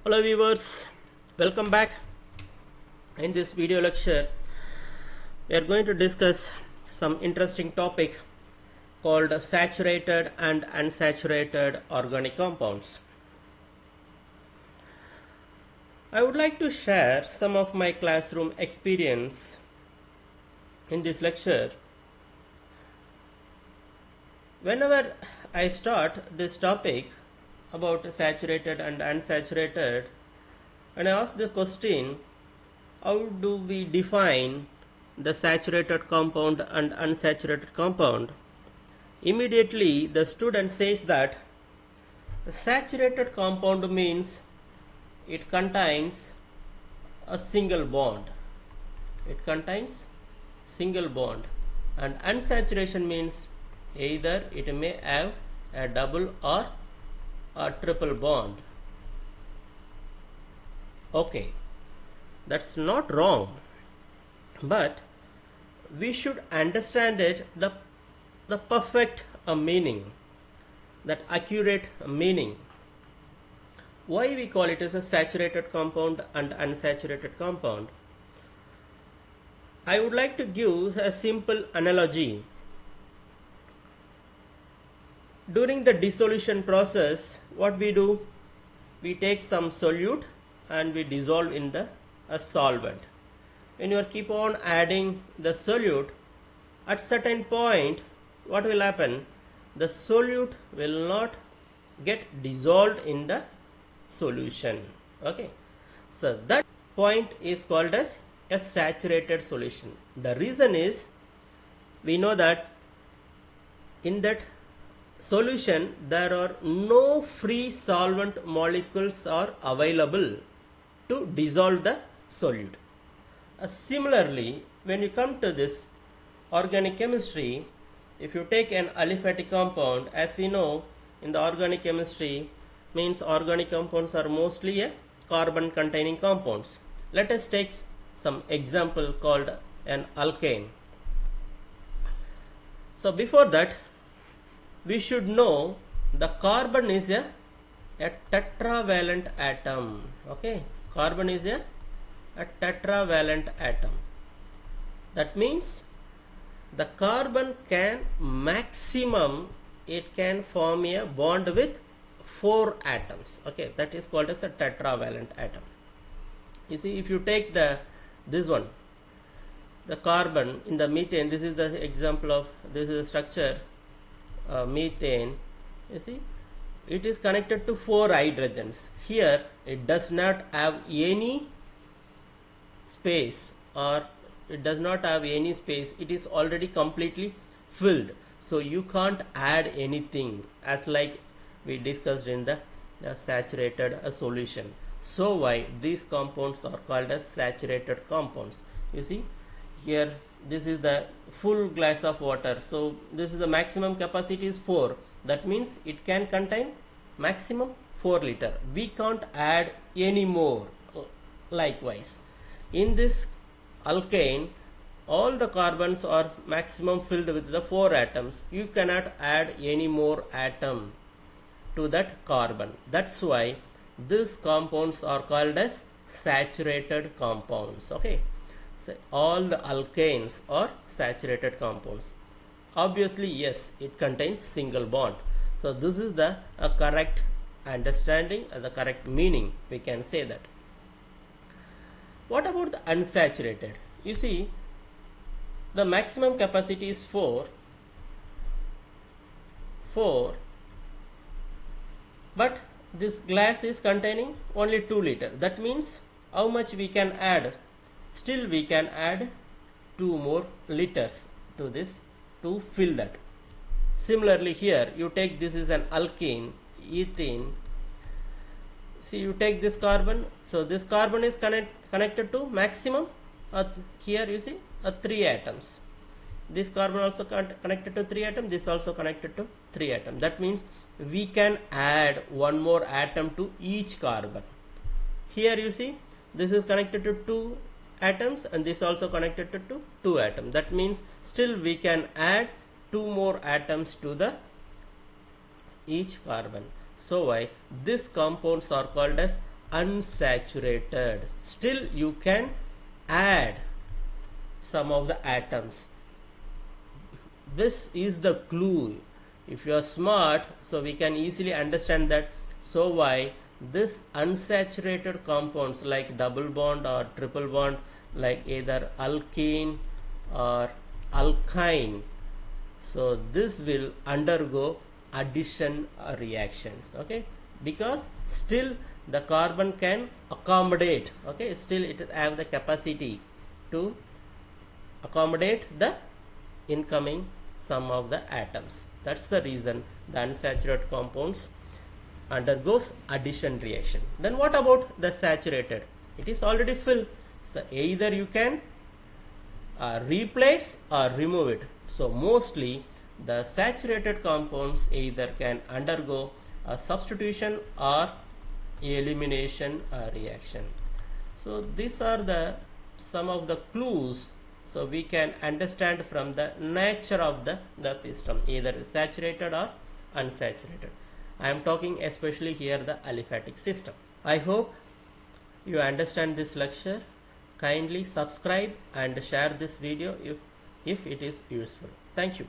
Hello viewers, welcome back. In this video lecture we are going to discuss some interesting topic called saturated and unsaturated organic compounds. I would like to share some of my classroom experience in this lecture. Whenever I start this topic about saturated and unsaturated, and I ask the question, how do we define the saturated compound and unsaturated compound? Immediately the student says that the saturated compound means it contains a single bond. It contains single bond, and unsaturation means either it may have a double or a triple bond. Okay, that's not wrong, but we should understand it the perfect meaning, that accurate meaning. Why we call it as a saturated compound and unsaturated compound? I would like to give a simple analogy. During the dissolution process, what we do? We take some solute and we dissolve in a solvent. When you are keep on adding the solute, at certain point, what will happen? The solute will not get dissolved in the solution. Okay, so that point is called as a saturated solution. The reason is, we know that in that solution there are no free solvent molecules are available to dissolve the solute. Similarly, when you come to this organic chemistry, if you take an aliphatic compound, as we know in the organic chemistry, means organic compounds are mostly a carbon containing compounds. Let us take some example called an alkane. So before that, we should know the carbon is a tetravalent atom. Okay, carbon is a tetravalent atom. That means the carbon can maximum, it can form a bond with 4 atoms. Okay, that is called as a tetravalent atom. You see, if you take this one, the carbon in the methane, this is the example of, this is the structure, methane. You see, it is connected to 4 hydrogens. Here it does not have any space, or it does not have any space, it is already completely filled, so you can't add anything, as like we discussed in the saturated solution. So why these compounds are called as saturated compounds? You see, here this is the full glass of water, so this is the maximum capacity is 4. That means it can contain maximum 4 liter. We can't add any more. Likewise, in this alkane, all the carbons are maximum filled with the 4 atoms. You cannot add any more atom to that carbon. That's why these compounds are called as saturated compounds. Okay, so all the alkanes are saturated compounds. Obviously, yes, it contains single bond. So this is the correct understanding and the correct meaning, we can say that. What about the unsaturated? You see, the maximum capacity is 4, but this glass is containing only 2 liter. That means how much we can add? Still we can add 2 more liters to this to fill that. Similarly, here you take, this is an alkene, ethene. See, you take this carbon, so this carbon is connected to maximum, here you see 3 atoms. This carbon also connected to 3 atoms, this also connected to 3 atoms. That means we can add 1 more atom to each carbon. Here you see, this is connected to 2 atoms and this also connected to 2 atoms. That means still we can add 2 more atoms to the each carbon. So why these compounds are called as unsaturated. Still you can add some of the atoms. This is the clue. If you are smart, so we can easily understand that. So why this unsaturated compounds like double bond or triple bond, like either alkene or alkyne, so this will undergo addition reactions, okay, because still the carbon can accommodate, okay, still it have the capacity to accommodate the incoming some of the atoms. That's the reason the unsaturated compounds undergoes addition reaction. Then what about the saturated? It is already filled, so either you can replace or remove it. So mostly the saturated compounds either can undergo a substitution or elimination reaction. So these are the some of the clues, so we can understand from the nature of the system, either saturated or unsaturated. I am talking especially here the aliphatic system. I hope you understand this lecture. Kindly subscribe and share this video if it is useful. Thank you.